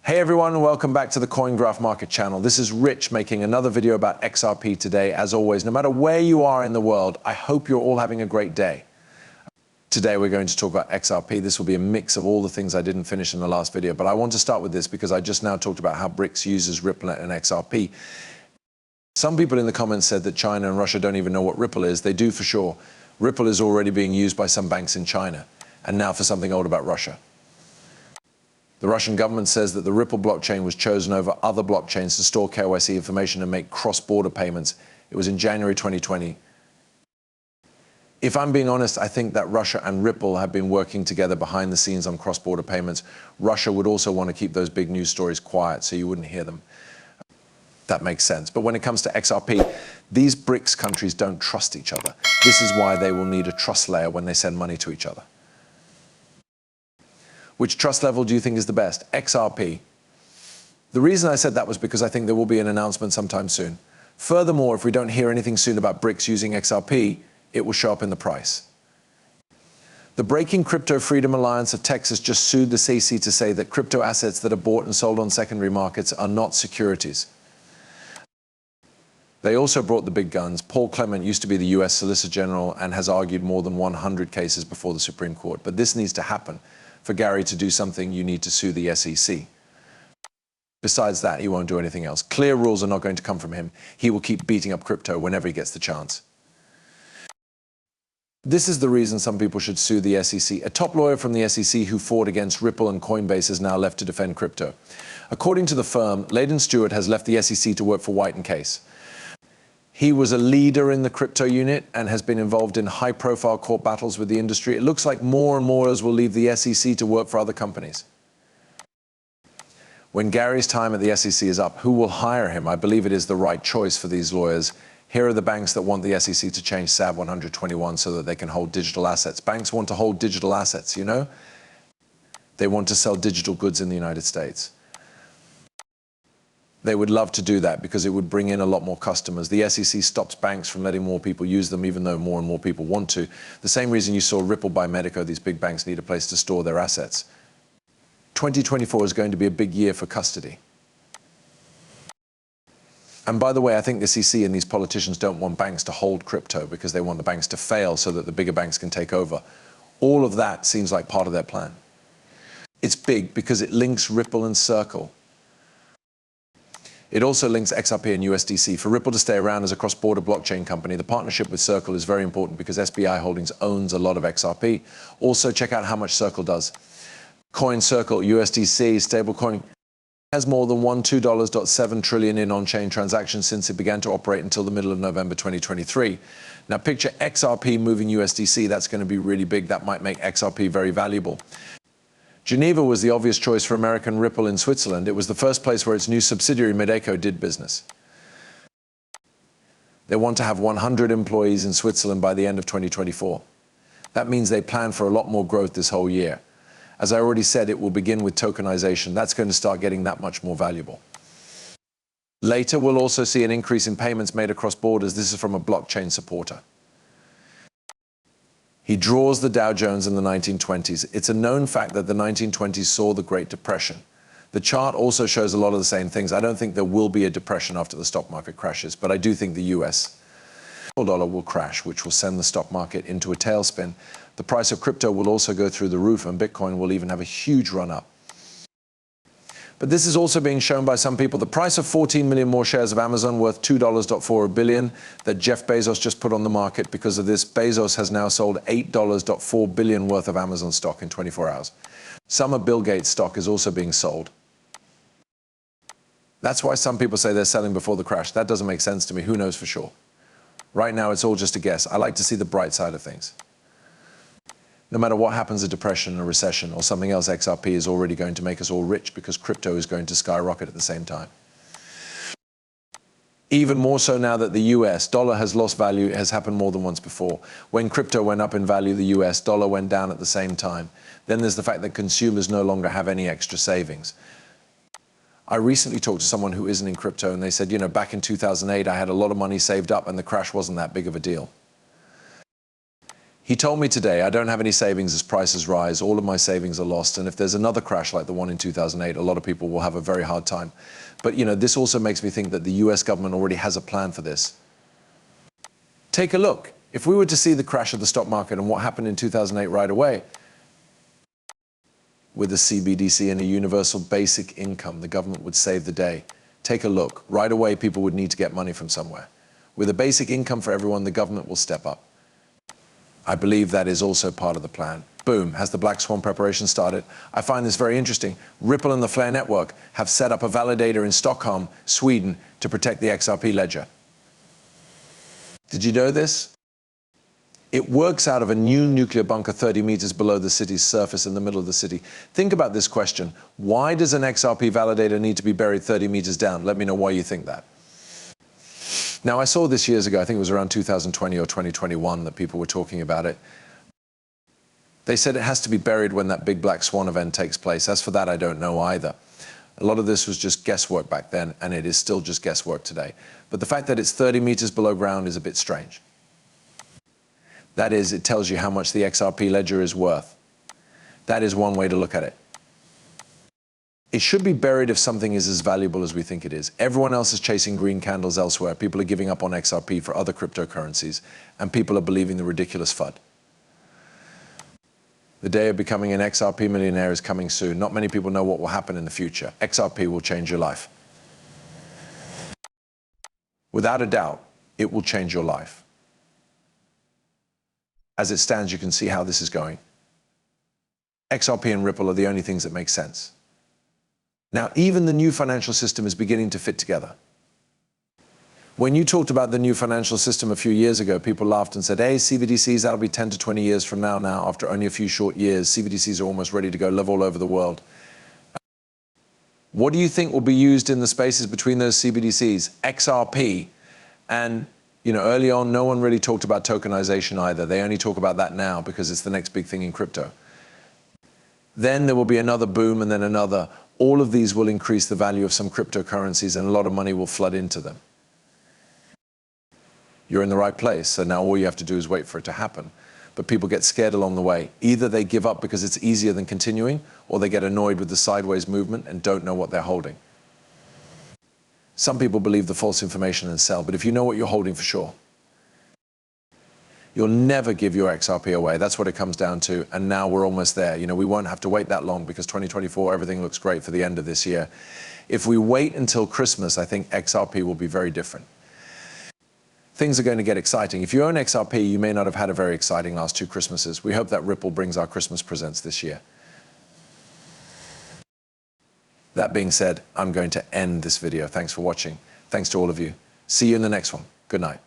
Hey everyone, welcome back to the CoinGraph Market channel. This is Rich making another video about XRP today. As always, no matter where you are in the world, I hope you're all having a great day. Today we're going to talk about XRP. This will be a mix of all the things I didn't finish in the last video, but I want to start with this because I just now talked about how BRICS uses Ripple and XRP. Some people in the comments said that China and Russia don't even know what Ripple is. They do for sure. Ripple is already being used by some banks in China, and now for something old about Russia. The Russian government says that the Ripple blockchain was chosen over other blockchains to store KYC information and make cross-border payments. It was in January 2020. If I'm being honest, I think that Russia and Ripple have been working together behind the scenes on cross-border payments. Russia would also want to keep those big news stories quiet so you wouldn't hear them. That makes sense. But when it comes to XRP, these BRICS countries don't trust each other. This is why they will need a trust layer when they send money to each other. Which trust level do you think is the best? XRP. The reason I said that was because I think there will be an announcement sometime soon. Furthermore, if we don't hear anything soon about BRICS using XRP, it will show up in the price. The Breaking Crypto Freedom Alliance of Texas just sued the SEC to say that crypto assets that are bought and sold on secondary markets are not securities. They also brought the big guns. Paul Clement used to be the US Solicitor General and has argued more than 100 cases before the Supreme Court. But this needs to happen. For Gary to do something, you need to sue the SEC. Besides that, he won't do anything else. Clear rules are not going to come from him. He will keep beating up crypto whenever he gets the chance. This is the reason some people should sue the SEC. A top lawyer from the SEC who fought against Ripple and Coinbase is now left to defend crypto. According to the firm, Layden Stewart has left the SEC to work for White & Case. He was a leader in the crypto unit and has been involved in high-profile court battles with the industry. It looks like more and more lawyers will leave the SEC to work for other companies. When Gary's time at the SEC is up, who will hire him? I believe it is the right choice for these lawyers. Here are the banks that want the SEC to change SAB 121 so that they can hold digital assets. Banks want to hold digital assets, you know? They want to sell digital goods in the United States. They would love to do that because it would bring in a lot more customers. The SEC stops banks from letting more people use them, even though more and more people want to. The same reason you saw Ripple buy Medico, these big banks need a place to store their assets. 2024 is going to be a big year for custody. And by the way, I think the SEC and these politicians don't want banks to hold crypto because they want the banks to fail so that the bigger banks can take over. All of that seems like part of their plan. It's big because it links Ripple and Circle. It also links XRP and USDC. For Ripple to stay around as a cross-border blockchain company, the partnership with Circle is very important because SBI Holdings owns a lot of XRP. Also, check out how much Circle does. Coin Circle, USDC, stablecoin, has more than $2.7 trillion in on-chain transactions since it began to operate until the middle of November 2023. Now, picture XRP moving USDC. That's going to be really big. That might make XRP very valuable. Geneva was the obvious choice for American Ripple in Switzerland. It was the first place where its new subsidiary Medeco did business. They want to have 100 employees in Switzerland by the end of 2024. That means they plan for a lot more growth this whole year. As I already said, it will begin with tokenization. That's going to start getting that much more valuable. Later, we'll also see an increase in payments made across borders. This is from a blockchain supporter. He draws the Dow Jones in the 1920s. It's a known fact that the 1920s saw the Great Depression. The chart also shows a lot of the same things. I don't think there will be a depression after the stock market crashes, but I do think the US dollar will crash, which will send the stock market into a tailspin. The price of crypto will also go through the roof, and Bitcoin will even have a huge run up. But this is also being shown by some people. The price of 14 million more shares of Amazon worth $2.4 billion that Jeff Bezos just put on the market. Because of this, Bezos has now sold $8.4 billion worth of Amazon stock in 24 hours. Some of Bill Gates' stock is also being sold. That's why some people say they're selling before the crash. That doesn't make sense to me. Who knows for sure? Right now, it's all just a guess. I like to see the bright side of things. No matter what happens, a depression, a recession, or something else, XRP is already going to make us all rich because crypto is going to skyrocket at the same time. Even more so now that the US dollar has lost value. It has happened more than once before. When crypto went up in value, the US dollar went down at the same time. Then there's the fact that consumers no longer have any extra savings. I recently talked to someone who isn't in crypto, and they said, you know, back in 2008, I had a lot of money saved up and the crash wasn't that big of a deal. He told me today, I don't have any savings as prices rise, all of my savings are lost, and if there's another crash like the one in 2008, a lot of people will have a very hard time. But this also makes me think that the US government already has a plan for this. Take a look. If we were to see the crash of the stock market and what happened in 2008 right away, with a CBDC and a universal basic income, the government would save the day. Take a look. Right away, people would need to get money from somewhere. With a basic income for everyone, the government will step up. I believe that is also part of the plan. Boom, has the black swan preparation started? I find this very interesting. Ripple and the Flare network have set up a validator in Stockholm, Sweden, to protect the XRP ledger. Did you know this? It works out of a new nuclear bunker 30 meters below the city's surface in the middle of the city. Think about this question. Why does an XRP validator need to be buried 30 meters down? Let me know why you think that. Now, I saw this years ago, I think it was around 2020 or 2021 that people were talking about it. They said it has to be buried when that big black swan event takes place. As for that, I don't know either. A lot of this was just guesswork back then, and it is still just guesswork today. But the fact that it's 30 meters below ground is a bit strange. That is, it tells you how much the XRP ledger is worth. That is one way to look at it. It should be buried if something is as valuable as we think it is. Everyone else is chasing green candles elsewhere. People are giving up on XRP for other cryptocurrencies, and people are believing the ridiculous FUD. The day of becoming an XRP millionaire is coming soon. Not many people know what will happen in the future. XRP will change your life. Without a doubt, it will change your life. As it stands, you can see how this is going. XRP and Ripple are the only things that make sense. Now, even the new financial system is beginning to fit together. When you talked about the new financial system a few years ago, people laughed and said, hey, CBDCs, that'll be 10 to 20 years from now. Now, after only a few short years, CBDCs are almost ready to go live all over the world. What do you think will be used in the spaces between those CBDCs? XRP. And early on, no one really talked about tokenization either. They only talk about that now because it's the next big thing in crypto. Then there will be another boom and then another. All of these will increase the value of some cryptocurrencies and a lot of money will flood into them. You're in the right place, so now all you have to do is wait for it to happen. But people get scared along the way. Either they give up because it's easier than continuing, or they get annoyed with the sideways movement and don't know what they're holding. Some people believe the false information and sell, but if you know what you're holding for sure, you'll never give your XRP away. That's what it comes down to, and now we're almost there. We won't have to wait that long because 2024, everything looks great for the end of this year. If we wait until Christmas, I think XRP will be very different. Things are going to get exciting. If you own XRP, you may not have had a very exciting last 2 Christmases. We hope that Ripple brings our Christmas presents this year. That being said, I'm going to end this video. Thanks for watching. Thanks to all of you. See you in the next one. Good night.